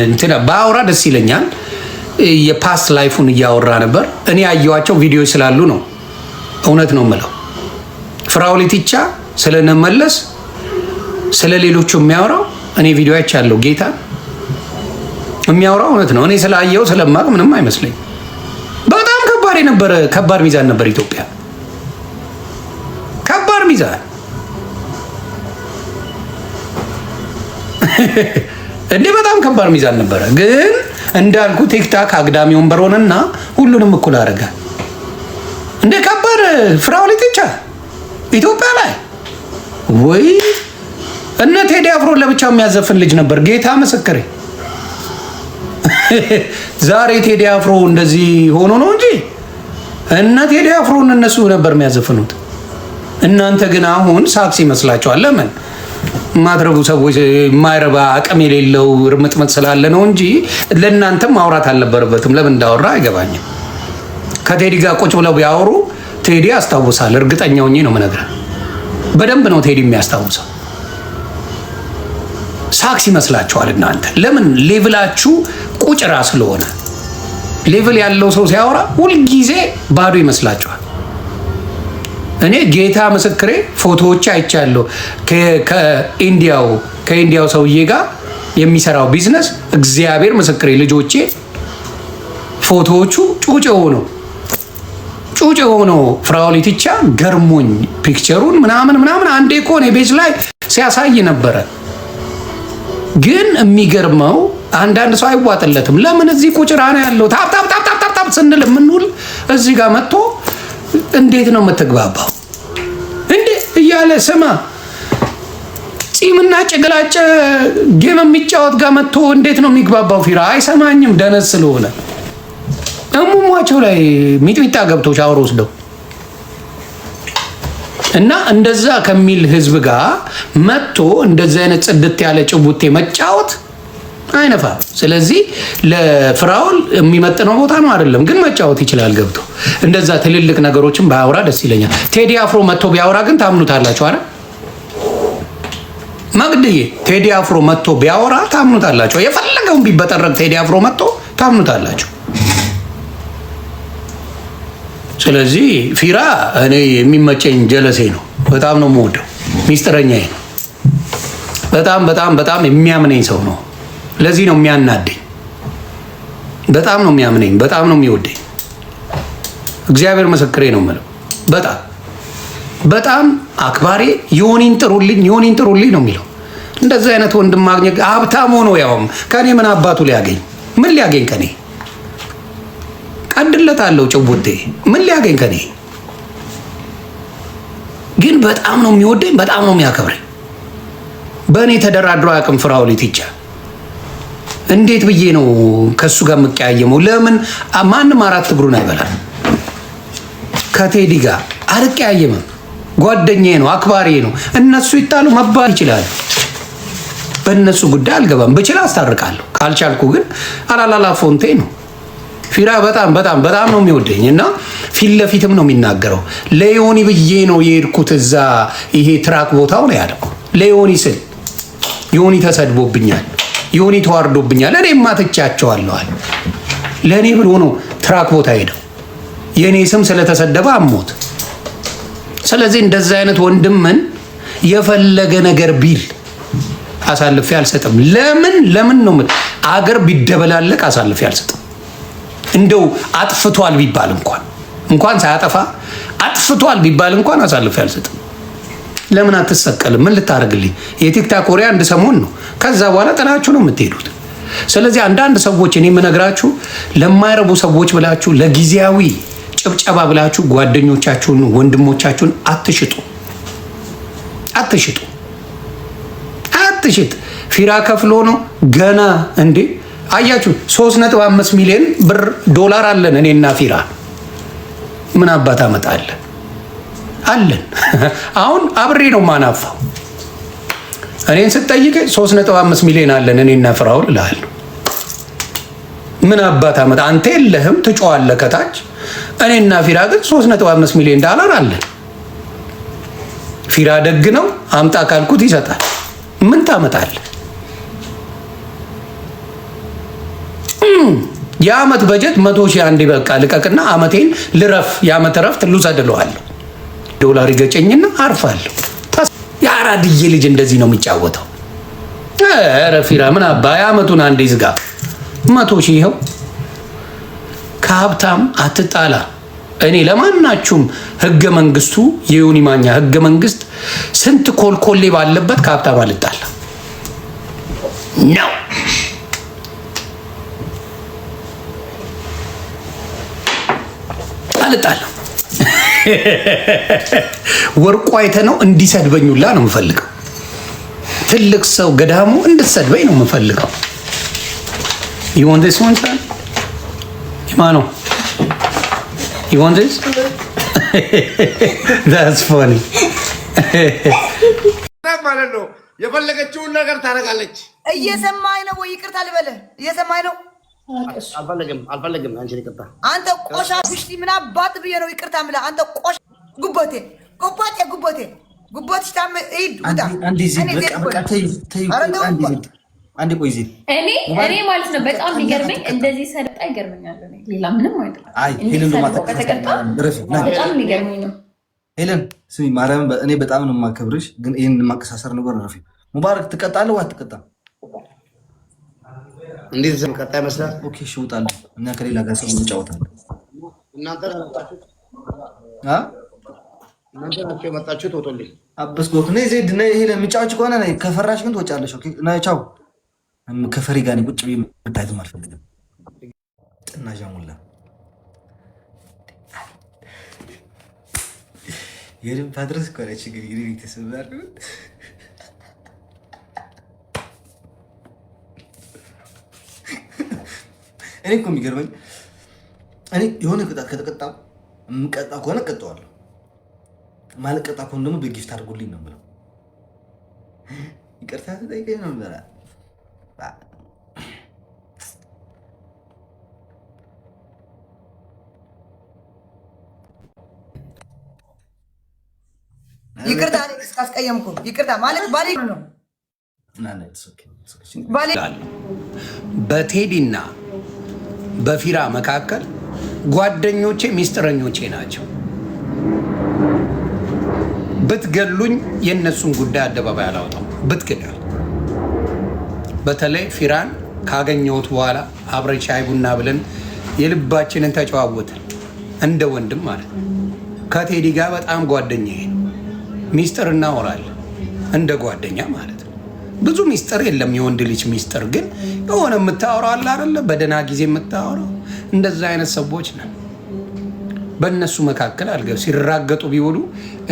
እንትና ባወራ ደስ ይለኛል። የፓስት ላይፉን እያወራ ነበር። እኔ ያየኋቸው ቪዲዮዎች ስላሉ ነው። እውነት ነው የምለው። ፍራኦል ኢቲቻ ስለነመለስ ስለ ሌሎቹ የሚያወራው እኔ ቪዲዮ አይቻለሁ። ጌታ የሚያወራው እውነት ነው። እኔ ስላየው ስለማቅ ምንም አይመስለኝ። በጣም ከባድ የነበረ ከባድ ሚዛን ነበር ኢትዮጵያ። ከባድ ሚዛን እንዴ! በጣም ከባድ ሚዛን ነበረ። ግን እንዳልኩ ቲክታክ አግዳሚ ወንበር ሆነና ሁሉንም እኩል አደረገ። እንዴ ከባድ ፍራኦል ኢቲቻ ኢትዮጵያ ላይ ወይ እነ ቴዲ አፍሮ ለብቻው የሚያዘፍን ልጅ ነበር። ጌታ ምስክሬ። ዛሬ ቴዲ አፍሮ እንደዚህ ሆኖ ነው እንጂ እነ ቴዲ አፍሮን እነሱ ነበር የሚያዘፍኑት። እናንተ ግን አሁን ሳክስ ይመስላችኋል። ለምን ማድረጉ ሰዎች የማይረባ አቅም የሌለው እርምጥምጥ ስላለ ነው እንጂ ለእናንተም ማውራት አልነበረበትም። ለምን እንዳወራ አይገባኝም። ከቴዲ ጋር ቁጭ ብለው ቢያወሩ ቴዲ ያስታውሳል። እርግጠኛ ሆኜ ነው የምነግርህ። በደንብ ነው ቴዲ የሚያስታውሰው። ሳክስ ይመስላችኋል እናንተ። ለምን ሌቭላችሁ ቁጭራ ስለሆነ። ሌቭል ያለው ሰው ሲያወራ ሁልጊዜ ባዶ ይመስላችኋል። እኔ ጌታ ምስክሬ ፎቶዎች አይቻለሁ ከኢንዲያው ሰውዬ ጋር የሚሰራው ቢዝነስ። እግዚአብሔር ምስክሬ ልጆቼ ፎቶዎቹ ጩጭ ሆኖ ፍራኦል ኢቲቻ ገርሞኝ ፒክቸሩን ምናምን አንዴ እኮ እኔ ቤጅ ላይ ሲያሳይ ነበረ። ግን የሚገርመው አንዳንድ ሰው አይዋጥለትም። ለምን እዚህ ቁጭራ ነው ያለው ታፕ ስንል የምንውል እዚህ ጋር መጥቶ እንዴት ነው የምትግባባው እንዴ እያለ ስማ፣ ፂምና ጭግላጨ ጌም የሚጫወት ጋር መጥቶ እንዴት ነው የሚግባባው? ፊራ አይሰማኝም ደነስ ስለሆነ እሙሟቸው ላይ ሚጥሚጣ ገብቶ ሻወር ወስደው እና እንደዛ ከሚል ህዝብ ጋር መጥቶ እንደዚህ አይነት ጽድት ያለ ጭቡቴ መጫወት አይነፋ። ስለዚህ ለፍራኦል የሚመጥነው ቦታ ነው አይደለም፣ ግን መጫወት ይችላል ገብቶ። እንደዛ ትልልቅ ነገሮችን ባያወራ ደስ ይለኛል። ቴዲ አፍሮ መጥቶ ቢያወራ ግን ታምኑታላችሁ አይደል? መግድዬ ቴዲ አፍሮ መጥቶ ቢያወራ ታምኑታላችሁ? የፈለገውን ቢበጠረቅ ቴዲ አፍሮ መጥቶ ታምኑታላችሁ? ስለዚህ ፊራ እኔ የሚመቸኝ ጀለሴ ነው። በጣም ነው የምወደው። ሚስጥረኛዬ ነው። በጣም የሚያምነኝ ሰው ነው። ለዚህ ነው የሚያናደኝ። በጣም ነው የሚያምነኝ፣ በጣም ነው የሚወደኝ። እግዚአብሔር ምስክሬ ነው የምለው። በጣም አክባሪ ዮኒን ጥሩልኝ ነው የሚለው። እንደዚህ አይነት ወንድም ማግኘት ሀብታም ሆኖ ያውም ከኔ ምን አባቱ ሊያገኝ ምን ሊያገኝ ከኔ ቀድለታለሁ ጭቡቴ ምን ሊያገኝ ከኔ? ግን በጣም ነው የሚወደኝ፣ በጣም ነው የሚያከብረኝ። በእኔ ተደራድሮ አያውቅም ፍራኦል ኢቲቻ። እንዴት ብዬ ነው ከሱ ጋር የምቀያየመው? ለምን ማንም አራት እግሩን አይበላም። ከቴዲ ጋር አልቀያየምም። ጓደኛዬ ነው፣ አክባሪዬ ነው። እነሱ ይጣሉ መባል ይችላሉ። በእነሱ ጉዳይ አልገባም። ብችል አስታርቃለሁ፣ ካልቻልኩ ግን አላላላ ፎንቴ ነው። ፊራ በጣም ነው የሚወደኝ እና ፊት ለፊትም ነው የሚናገረው። ለዮኒ ብዬ ነው የሄድኩት እዛ ይሄ ትራክ ቦታው ነው ያለው። ለዮኒ ስል ዮኒ ተሰድቦብኛል፣ ዮኒ ተዋርዶብኛል፣ እኔማ ትቻቸዋለሁ። ለእኔ ብሎ ነው ትራክ ቦታ ሄደው የእኔ ስም ስለተሰደበ አሞት። ስለዚህ እንደዚህ አይነት ወንድምን የፈለገ ነገር ቢል አሳልፌ አልሰጥም። ለምን ነው አገር ቢደበላለቅ አሳልፌ አልሰጥም። እንደው አጥፍቷል ቢባል እንኳን ሳያጠፋ አጥፍቷል ቢባል እንኳን አሳልፌ አልሰጥም። ለምን አትሰቀልም? ምን ልታደርግልኝ? የቲክታክ ወሬ አንድ ሰሞን ነው፣ ከዛ በኋላ ጥላችሁ ነው የምትሄዱት። ስለዚህ አንዳንድ ሰዎች እኔ የምነግራችሁ ለማይረቡ ሰዎች ብላችሁ ለጊዜያዊ ጭብጨባ ብላችሁ ጓደኞቻችሁን ወንድሞቻችሁን አትሽጥ። ፊራ ከፍሎ ነው ገና እንዴ አያችሁ 3.5 ሚሊዮን ብር ዶላር አለን እኔና ፊራ። ምን አባት አመጣለን አለን። አሁን አብሬ ነው ማናፋው። እኔን ስትጠይቀኝ 3.5 ሚሊዮን አለን እኔና ፍራኦል እልሃለሁ። ምን አባት አመጣ? አንተ የለህም ትጮዋለህ ከታች። እኔና ፊራ ግን 3.5 ሚሊዮን ዶላር አለን። ፊራ ደግ ነው፣ አምጣ ካልኩት ይሰጣል። ምን ታመጣለህ? የአመት በጀት 100,000 አንዴ በቃ ልቀቅና አመቴን ልረፍ፣ የአመት እረፍት ልውሰድለዋለሁ። ዶላር ይገጨኝና አርፋለሁ። የአራድዬ ልጅ እንደዚህ ነው የሚጫወተው። ኧረ ፊራ ምን አባ የአመቱን አንዴ ዝጋ። 100,000 ይኸው። ከሀብታም አትጣላ። እኔ ለማናችሁም ህገ መንግስቱ የዮኒ ማኛ ህገ መንግስት ስንት ኮልኮሌ ባለበት ከሀብታም አልጣላ ነው። አልጣላም። ወርቁ አይተህ ነው እንዲሰድበኙላ ነው የምፈልገው። ትልቅ ሰው ገዳሙ እንድትሰድበኝ ነው የምፈልገው። You want this one, son? Imano. You want this? That's funny. ማለት ነው የፈለገችውን ነገር ታደርጋለች። እየሰማኝ ነው ወይ? ይቅርታ ልበልህ። እየሰማኝ ነው። አልፈለግም። አንቺ ይቅርታ። አንተ ቆሻሽ ምን አባት ብዬ ነው ይቅርታ የምልህ? አንተ ቆሻ ጉቦቴ ጉቦትሽ ታም ሂድ ውጣ። አንዴ ቆይ ዜ እኔ ማለት ነው በጣም የሚገርመኝ እንደዚህ ሰለጣ ይገርመኛል። ሌላ ምንም አይደለም። አይ ሄለን በጣም የሚገርመኝ ነው። ሄለን ስሚ ማርያም፣ እኔ በጣም ነው የማከብርሽ፣ ግን ይሄን ማቀሳሰር ነገር ረፊ ሙባረክ ትቀጣለህ ወይ አትቀጣም? እንዴት ዝም ቀጣ ይመስላል? ኦኬ እሺ እወጣለሁ። እኛ ከሌላ ጋር ሰው እንጫወታለን። እናንተ ናችሁ የመጣችሁት። ወጦልኝ አበስኩት ነይ ዜድ ነይ ሄለን የምጫወች ከሆነ ነይ፣ ከፈራሽ ግን ትወጫለሽ። ኦኬ ነይ ቻው። ከፈሪ ጋር ቁጭ ብዬ መታየትም አልፈልግም። ጥናዣ ሙላ የድም ፓድረስ ኮረች ግሪ ተሰባር እኔ እኮ የሚገርመኝ እኔ የሆነ ቅጣት ከተቀጣው የምቀጣ ከሆነ ቀጣዋለሁ፣ ማልቀጣ ከሆነ ደግሞ በጊፍት አድርጉልኝ ነው የምለው። ይቅርታ ተጠይቀኝ ነው የምለው። ይቅርታ እስካስቀየምኩ ይቅርታ ማለት ባሌ ነው። በቴዲና በፊራ መካከል ጓደኞቼ ሚስጥረኞቼ ናቸው። ብትገሉኝ የእነሱን ጉዳይ አደባባይ አላወጣም። ብትገዳል በተለይ ፊራን ካገኘሁት በኋላ አብረን ሻይ ቡና ብለን የልባችንን ተጨዋወትን፣ እንደ ወንድም ማለት ነው። ከቴዲ ጋር በጣም ጓደኛዬ ነው። ሚስጥር እናወራለን እንደ ጓደኛ ማለት ነው። ብዙ ሚስጥር የለም፣ የወንድ ልጅ ሚስጥር ግን የሆነ የምታወራው አለ አይደለ? በደህና ጊዜ የምታወራው እንደዛ አይነት ሰዎች ነን። በእነሱ መካከል አልገብ ሲራገጡ ቢውሉ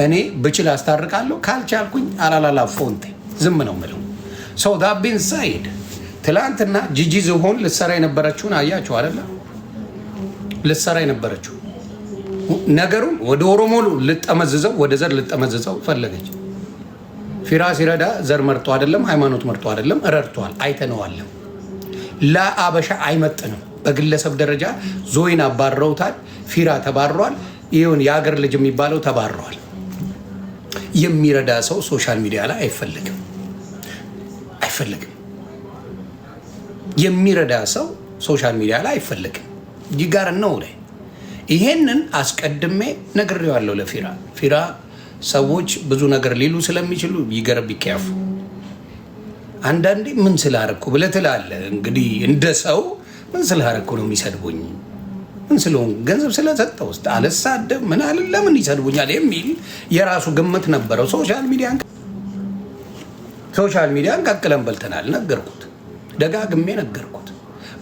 እኔ ብችል አስታርቃለሁ፣ ካልቻልኩኝ አላላላ ፎንቴ ዝም ነው ምለው። ሰው ዳቢን ሳይድ ትላንትና ጂጂ ዝሆን ልትሰራ የነበረችውን አያችሁ አይደለ? ልትሰራ የነበረችው ነገሩን ወደ ኦሮሞ ልጠመዝዘው፣ ወደ ዘር ልጠመዝዘው ፈለገች። ፊራ ሲረዳ ዘር መርጦ አይደለም፣ ሃይማኖት መርጦ አይደለም፣ ረድቷል። አይተነዋለም። ለአበሻ አይመጥንም። በግለሰብ ደረጃ ዞይን አባረውታል። ፊራ ተባሯል። ይሁን የሀገር ልጅ የሚባለው ተባረዋል። የሚረዳ ሰው ሶሻል ሚዲያ ላይ አይፈልግም። የሚረዳ ሰው ሶሻል ሚዲያ ላይ አይፈልግም። ይጋር ነው ላይ ይሄንን አስቀድሜ ነግሬዋለሁ ለፊራ። ፊራ ሰዎች ብዙ ነገር ሊሉ ስለሚችሉ ይገረብ ይከያፉ። አንዳንዴ ምን ስላረኩ ብለህ ትላለህ። እንግዲህ እንደ ሰው ምን ስላረኩ ነው የሚሰድቡኝ? ምን ስለሆን ገንዘብ ስለሰጠው ውስጥ አልሳደብ ምን አለ ለምን ይሰድቡኛል የሚል የራሱ ግምት ነበረው። ሶሻል ሚዲያን ቀቅለን በልተናል። ነገርኩት፣ ደጋግሜ ነገርኩት።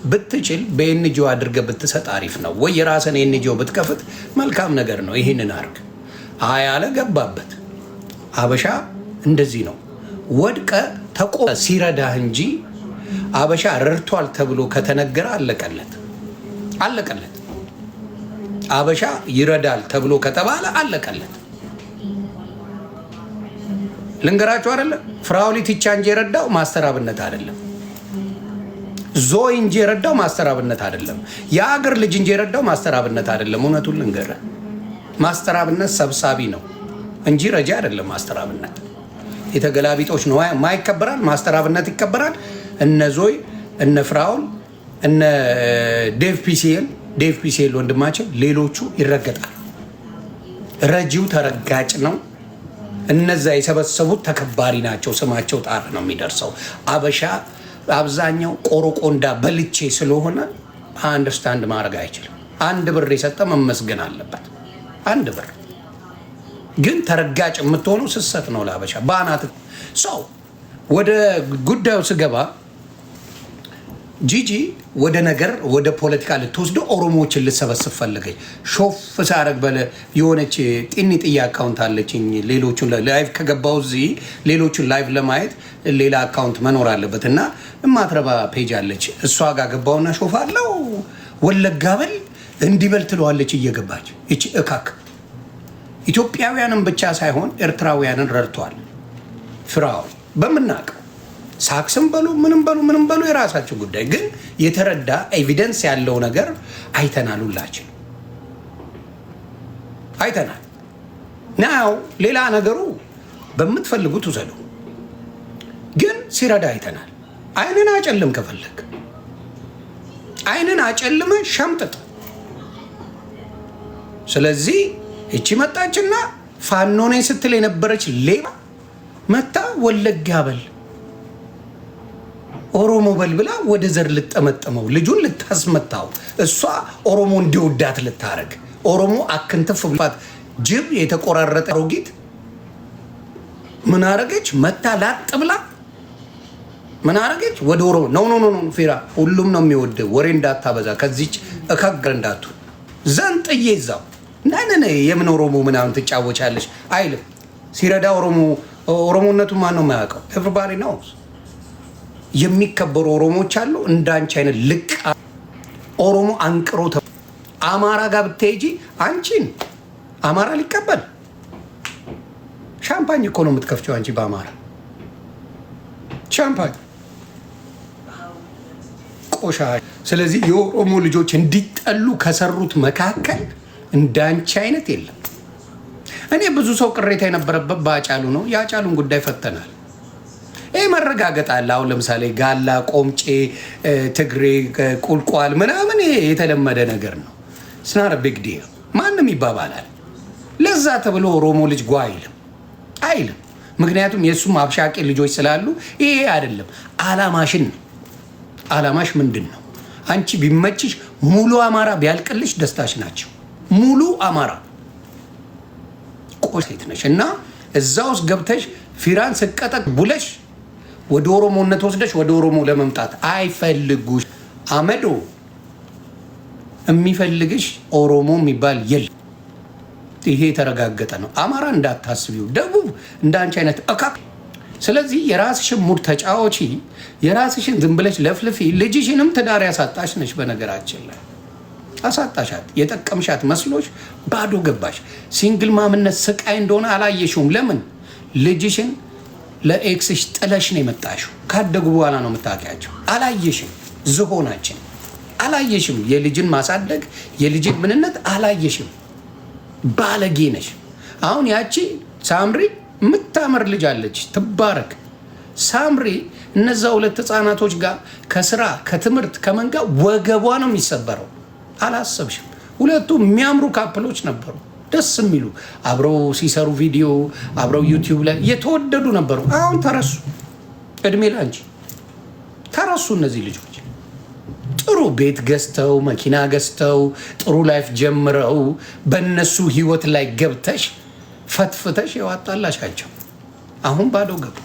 ብትችል በኤንጂኦ አድርገህ ብትሰጥ አሪፍ ነው ወይ የራስን ኤንጂኦ ብትከፍት መልካም ነገር ነው። ይህንን አርግ አያለ ገባበት። አበሻ እንደዚህ ነው። ወድቀ ተቆ ሲረዳህ እንጂ አበሻ ረድቷል ተብሎ ከተነገረ አለቀለት። አበሻ ይረዳል ተብሎ ከተባለ አለቀለት። ልንገራችሁ አይደለ? ፍራውሊት ኢቻ እንጂ የረዳው ማስተር አብነት አይደለም። ዞይ እንጂ የረዳው ማስተር አብነት አይደለም። የአገር ልጅ እንጂ የረዳው ማስተር አብነት አይደለም። እውነቱን ልንገርህ፣ ማስተር አብነት ሰብሳቢ ነው እንጂ ረጃ አይደለም። ማስተር አብነት የተገላቢጦች ነው። ማይከበራል፣ ማስተር አብነት ይከበራል። እነ ዞይ እነ ፍራውል እነ ዴቭ ፒሲኤል ወንድማችን ሌሎቹ ይረገጣል። ረጂው ተረጋጭ ነው። እነዛ የሰበሰቡት ተከባሪ ናቸው። ስማቸው ጣር ነው የሚደርሰው። አበሻ አብዛኛው ቆሮቆንዳ በልቼ ስለሆነ አንደርስታንድ ማድረግ አይችልም። 1 ብር የሰጠ መመስገን አለበት። 1 ብር ግን ተረጋጭ የምትሆነው ስሰት ነው ለአበሻ በአናት ሰው። ወደ ጉዳዩ ስገባ ጂጂ ወደ ፖለቲካ ልትወስደ ኦሮሞዎችን ልትሰበስብ ፈለገች። ሾፍ ሳረግ በለ የሆነች ጢኒጥያ አካውንት አለችኝ። ሌሎቹን ላይቭ ከገባው እዚህ ሌሎቹን ላይቭ ለማየት ሌላ አካውንት መኖር አለበት እና እማትረባ ፔጅ አለች። እሷ ጋር ገባውና ሾፍ አለው ወለጋ በል እንዲበል ትለዋለች እየገባች እቺ እካክ። ኢትዮጵያውያንን ብቻ ሳይሆን ኤርትራውያንን ረድተዋል። ፍራው በምናውቀው ሳክስም በሉ ምንም በሉ የራሳቸው ጉዳይ፣ ግን የተረዳ ኤቪደንስ ያለው ነገር አይተናል። ሁላችን አይተናል። ናው ሌላ ነገሩ በምትፈልጉት ውሰዱ፣ ግን ሲረዳ አይተናል። አይንን አጨልም፣ ከፈለግ አይንን አጨልመ ሸምጥጥ። ስለዚህ እቺ መጣችና ፋኖ ነኝ ስትል የነበረች ሌባ መታ ወለጋ በል ኦሮሞ በል ብላ ወደ ዘር ልጠመጠመው ልጁን ልታስመታው፣ እሷ ኦሮሞ እንዲወዳት ልታረግ፣ ኦሮሞ አክንተፍ ብላት ጅብ የተቆራረጠ ሮጊት ምን አረገች? መታ ላጥ ብላ ምን አረገች? ወደ ኦሮሞ ኖ ፊራ ሁሉም ነው የሚወድ ወሬ እንዳታበዛ ከዚች እከገር እንዳቱ ዘንጥዬ ይዛው ናነነ የምን ኦሮሞ ምናምን ትጫወቻለሽ አይልም። ሲረዳ ኦሮሞነቱ ማን ነው የማያውቀው? ኤቭሪባዲ ኖውስ። የሚከበሩ ኦሮሞዎች አሉ። እንዳንቺ አይነት ልቅ ኦሮሞ አንቅሮ አማራ ጋር ብትሄጂ አንቺን አማራ ሊቀበል ሻምፓኝ እኮ ነው የምትከፍቸው አንቺ በአማራ ሻምፓኝ ቆሻ። ስለዚህ የኦሮሞ ልጆች እንዲጠሉ ከሰሩት መካከል እንዳንቺ አይነት የለም። እኔ ብዙ ሰው ቅሬታ የነበረበት በአጫሉ ነው። የአጫሉን ጉዳይ ፈተናል። ይህ መረጋገጥ አለ። አሁን ለምሳሌ ጋላ፣ ቆምጬ፣ ትግሬ፣ ቁልቋል ምናምን የተለመደ ነገር ነው። ስናረ ቢግ ዲል ማንም ይባባላል። ለዛ ተብሎ ኦሮሞ ልጅ ጓ አይልም። ምክንያቱም የእሱም አብሻቂ ልጆች ስላሉ ይሄ አይደለም አላማሽን ነው። አላማሽ ምንድን ነው? አንቺ ቢመችሽ ሙሉ አማራ ቢያልቅልሽ ደስታሽ ናቸው። ሙሉ አማራ ቆሴት ነሽ እና እዛ ውስጥ ገብተሽ ፊራን ስቀጠቅ ቡለሽ ወደ ኦሮሞነት ወስደሽ ወደ ኦሮሞ ለመምጣት አይፈልጉሽ። አመዶ የሚፈልግሽ ኦሮሞ የሚባል የለም። ይሄ የተረጋገጠ ነው። አማራ እንዳታስቢው፣ ደቡብ እንዳንቺ አይነት እካክ። ስለዚህ የራስሽን ሙድ ተጫዋቺ፣ የራስሽን ዝም ብለሽ ለፍልፊ። ልጅሽንም ትዳር ያሳጣሽ ነሽ። በነገራችን ላይ አሳጣሻት። የጠቀምሻት መስሎሽ ባዶ ገባሽ። ሲንግል ማምነት ስቃይ እንደሆነ አላየሽውም። ለምን? ልጅሽን ለኤክስሽ ጥለሽ ነው የመጣሽው። ካደጉ በኋላ ነው የምታውቂያቸው። አላየሽም። ዝሆናችን አላየሽም። የልጅን ማሳደግ የልጅን ምንነት አላየሽም። ባለጌ ነሽ። አሁን ያቺ ሳምሪ የምታምር ልጅ አለች፣ ትባረክ ሳምሪ። እነዛ 2 ህፃናቶች ጋር ከስራ ከትምህርት ከመንጋ ወገቧ ነው የሚሰበረው። አላሰብሽም። 2ቱ የሚያምሩ ካፕሎች ነበሩ፣ ደስ የሚሉ አብረው ሲሰሩ ቪዲዮ አብረው ዩቲዩብ ላይ የተወደዱ ነበሩ። አሁን ተረሱ። እድሜ ላንቺ ተረሱ። እነዚህ ልጆች ጥሩ ቤት ገዝተው መኪና ገዝተው ጥሩ ላይፍ ጀምረው በእነሱ ህይወት ላይ ገብተሽ ፈትፍተሽ የዋጣላሻቸው አሁን ባዶ ገቡ።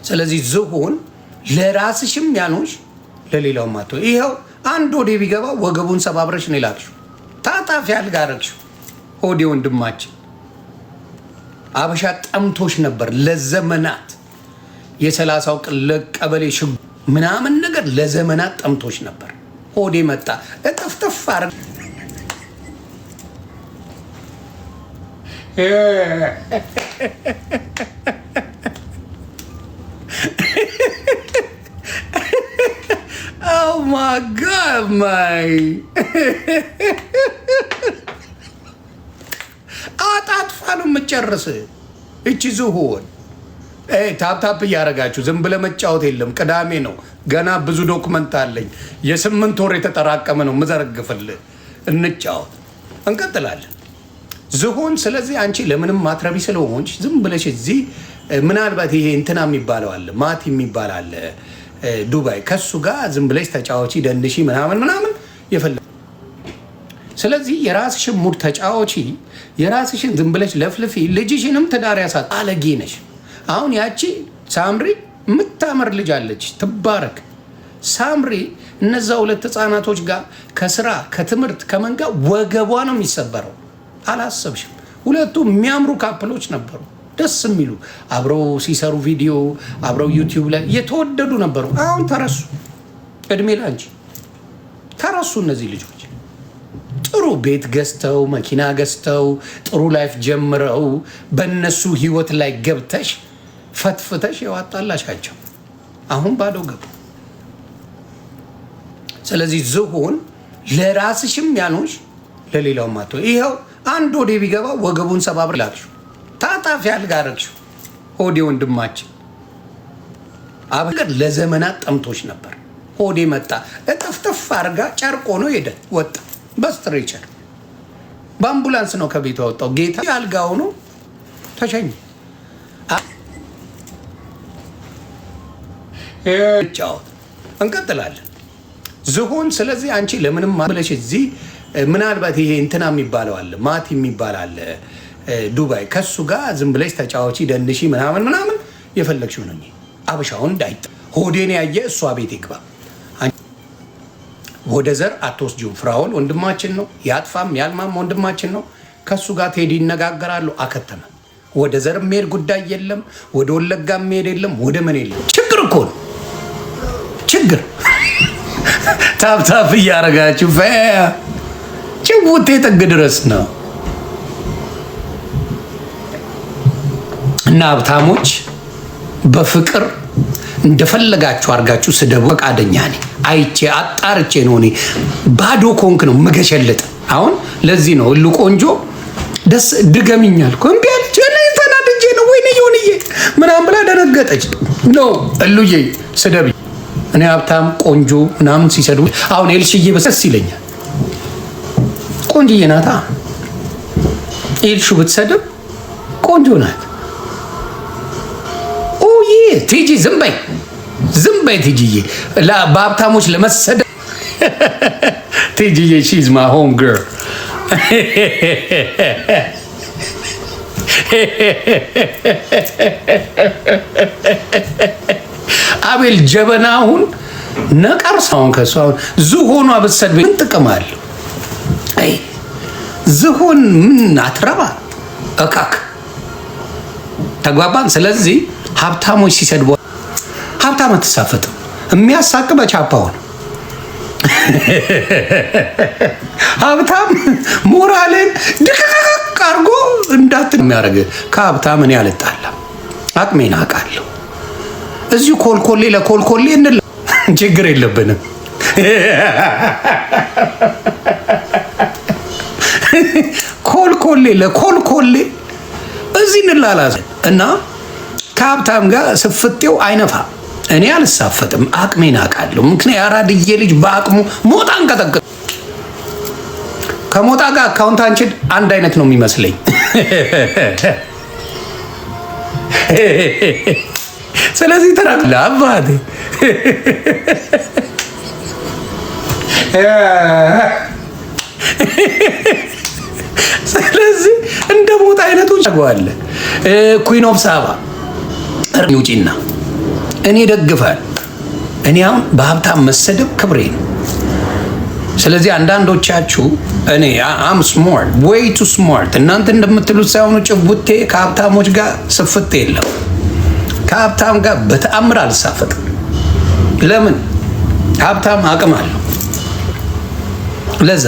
ስለዚህ ዝሆን ለራስሽም ያኖሽ ለሌላው ማቶ ይኸው አንድ ወዴ ቢገባ ወገቡን ሰባብረሽ ነው ይላክሽው። ታጣፊ ያልጋረክሽው ሆዴ ወንድማችን አበሻ ጠምቶሽ ነበር ለዘመናት። የ30ው ቀበሌ ሽጉ ምናምን ነገር ለዘመናት ጠምቶሽ ነበር። ሆዴ መጣ እጥፍጥፍ አረ Oh my God, my አጣጥፋ ነው የምትጨርስ እቺ ዝሆን። ታፕታፕ እያደረጋችሁ ዝም ብለህ መጫወት የለም። ቅዳሜ ነው ገና ብዙ ዶክመንት አለኝ። የ8 ወር የተጠራቀመ ነው ምዘረግፍልህ። እንጫወት፣ እንቀጥላለን። ዝሆን ስለዚህ አንቺ ለምንም ማትረቢ ስለሆንሽ ዝም ብለሽ እዚህ ምናልባት ይሄ እንትና የሚባለው አለ ማቲ የሚባል አለ ዱባይ፣ ከሱ ጋር ዝም ብለሽ ተጫዋቺ ደንሺ ምናምን የፈለ ስለዚህ የራስሽን ሙድ ተጫዋቺ፣ የራስሽን ዝም ብለሽ ለፍልፊ። ልጅሽንም ትዳር ያሳጥ አለጌ ነሽ። አሁን ያቺ ሳምሪ የምታምር ልጅ አለች፣ ትባረክ ሳምሪ። እነዛ 2 ህፃናቶች ጋር ከስራ ከትምህርት ከመንጋ ወገቧ ነው የሚሰበረው። አላሰብሽም? ሁለቱ የሚያምሩ ካፕሎች ነበሩ፣ ደስ የሚሉ አብረው ሲሰሩ ቪዲዮ አብረው ዩቲዩብ ላይ የተወደዱ ነበሩ። አሁን ተረሱ። እድሜ ላንቺ ተረሱ። እነዚህ ልጆች ጥሩ ቤት ገዝተው መኪና ገዝተው ጥሩ ላይፍ ጀምረው በእነሱ ህይወት ላይ ገብተሽ ፈትፍተሽ የዋጣላሻቸው አሁን ባዶ ገቡ። ስለዚህ ዝሆን ለራስሽም ያልሆንሽ ለሌላው ማቶ ይኸው አንድ ሆዴ ቢገባ ወገቡን ሰባብር ላክሹ ታጣፊ ያልጋረግሹ ሆዴ ወንድማችን አብገር ለዘመናት ጠምቶች ነበር። ሆዴ መጣ እጥፍጥፍ አርጋ ጨርቆ ነው ሄደ ወጣ። በስትሬቸር በአምቡላንስ ነው ከቤቱ ወጣው። ጌታ አልጋው ነው ተሸኘ። ጫወት እንቀጥላለን። ዝሆን ስለዚህ አንቺ ለምንም ብለሽ እዚህ ምናልባት ይሄ እንትና የሚባለው አለ ማቲ የሚባል አለ ዱባይ፣ ከሱ ጋር ዝም ብለሽ ተጫዋቺ ደንሺ ምናምን የፈለግሽው ነው። አበሻውን እንዳይጥ ሆዴን ያየ እሷ ቤት ይግባ። ወደ ዘር አትወስጂው። ፍራኦል ወንድማችን ነው፣ ያጥፋም ያልማም ወንድማችን ነው። ከሱ ጋር ቴዲ ይነጋገራሉ። አከተመ። ወደ ዘር የሚሄድ ጉዳይ የለም፣ ወደ ወለጋ የሚሄድ የለም፣ ወደ ምን የለም። ችግር እኮ ነው ችግር። ታፕታፕ እያረጋችሁ ጭውቴ ጥግ ድረስ ነው። እና ሀብታሞች በፍቅር እንደፈለጋችሁ አድርጋችሁ ስደቡ። ፈቃደኛ ነኝ። አይቼ አጣርቼ ነው እኔ ባዶ ኮንክ ነው ምገሸለጥ። አሁን ለዚህ ነው እሉ ቆንጆ ደስ ድገምኛል እምቢ አለች። እኔ ተናድጄ ነው ወይኔ ይሁንዬ ምናምን ብላ ደነገጠች። ኖ እሉዬ ስደብ። እኔ ሀብታም ቆንጆ ምናምን ሲሰድቡ አሁን ኤልሽዬ በሰስ ይለኛል። ቆንጆዬ ናታ። ኤልሹ ብትሰድብ ቆንጆ ናት። ቲጂ ዝም በይ ቲጂዬ። በሀብታሞች ለመሰደብ ቲጂዬ ሺዝ ማይ ሆም ግርል። አቤል ጀበናሁን ነቀርሳውን ከሱ አሁን ዝሆኗ ብትሰድብ ምን ጥቅም አለው? አይ ዝሆን ምን አትረባ እካክ። ተግባባን? ስለዚህ ሀብታሞች ሲሰድቡ ሀብታም አትሳፈጥም። የሚያሳቅ በቻፓው ነው። ሀብታም ሞራልን ድቅቅ አድርጎ እንዳትል የሚያደርግ ከሀብታም እኔ አልጣላም። አቅሜን አውቃለሁ። እዚሁ ኮልኮሌ ለኮልኮሌ እንላ ችግር የለብንም። ኮልኮሌ ለኮልኮሌ እዚህ እንላላለን እና ከሀብታም ጋር ስፍጤው አይነፋ። እኔ አልሳፈጥም። አቅሜን አውቃለሁ። ምክንያት የአራድዬ ልጅ በአቅሙ ሞጣ እንቀጠቅጥ። ከሞጣ ጋር አካውንታችን አንድ አይነት ነው የሚመስለኝ። ስለዚህ ተራክለ አባቴ ስለዚህ እንደ ሞጣ አይነቶች አጓለ ኩዊን ኦፍ ሳባ ውጪና እኔ ደግፋል። እኔ አሁን በሀብታም መሰደብ ክብሬ ነው። ስለዚህ አንዳንዶቻችሁ እኔ አም ስማርት ዌይ ቱ ስማርት እናንተ እንደምትሉት ሳይሆኑ ጭቡቴ ከሀብታሞች ጋር ስፍት የለም። ከሀብታም ጋር በተአምር አልሳፈጥም። ለምን? ሀብታም አቅም አለው። ለዛ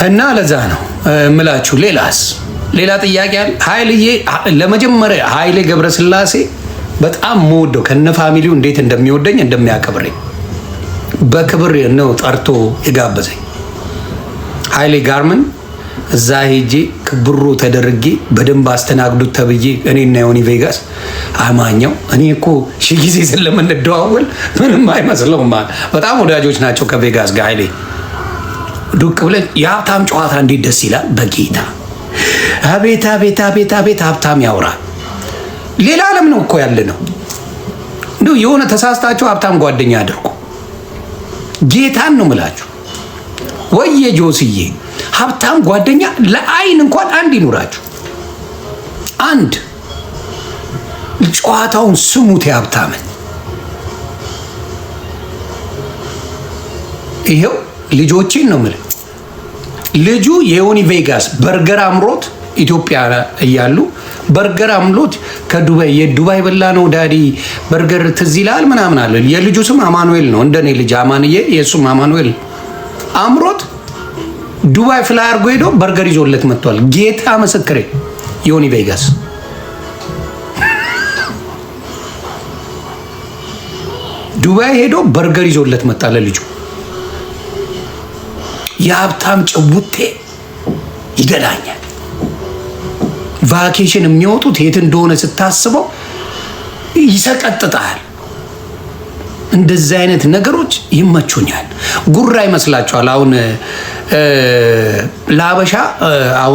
እና ለዛ ነው ምላችሁ። ሌላ ጥያቄ አለ? ኃይልዬ ለመጀመሪያ ኃይሌ ገብረስላሴ በጣም የምወደው ከነ ፋሚሊው እንዴት እንደሚወደኝ እንደሚያከብረኝ በክብር ነው ጠርቶ የጋበዘኝ። ኃይሌ ጋርመን እዛ ሄጄ ክብሩ ተደርጌ በደንብ አስተናግዱት ተብዬ እኔና ዮኒ ቬጋስ አማኛው እኔ እኮ ሺህ ጊዜ ስለምንደዋወል ምንም አይመስለውም። በጣም ወዳጆች ናቸው ከቬጋስ ጋር ኃይሌ ዱቅ ብለን የሀብታም ጨዋታ እንዴት ደስ ይላል በጌታ አቤት አቤት አቤት አቤት ሀብታም ያውራ ሌላ ዓለም ነው እኮ ያለ ነው። እንደው የሆነ ተሳስታችሁ ሀብታም ጓደኛ አድርጉ። ጌታን ነው ምላችሁ ወየ ጆስዬ ሀብታም ጓደኛ ለአይን እንኳን አንድ ይኑራችሁ። አንድ ጨዋታውን ስሙት የሀብታምን ይሄው ልጆችን ነው የምልህ። ልጁ የዮኒ ቬጋስ በርገር አምሮት ኢትዮጵያ እያሉ በርገር አምሮት ከዱባይ የዱባይ በላ ነው ዳዲ በርገር ትዝ ይላል ምናምን አለ። የልጁ ስም አማኑኤል ነው እንደኔ ልጅ አማንዬ የሱም አማኑኤል አምሮት ዱባይ ፍላይ አድርጎ ሄዶ በርገር ይዞለት መጥቷል። ጌታ ምስክሬ ዮኒ ቬጋስ ዱባይ ሄዶ በርገር ይዞለት መጣ ለልጁ። የሀብታም ጭውቴ ይገላኛል። ቫኬሽን የሚወጡት የት እንደሆነ ስታስበው ይሰቀጥጣል። እንደዚህ አይነት ነገሮች ይመቹኛል። ጉራ ይመስላችኋል? አሁን ለአበሻ አሁን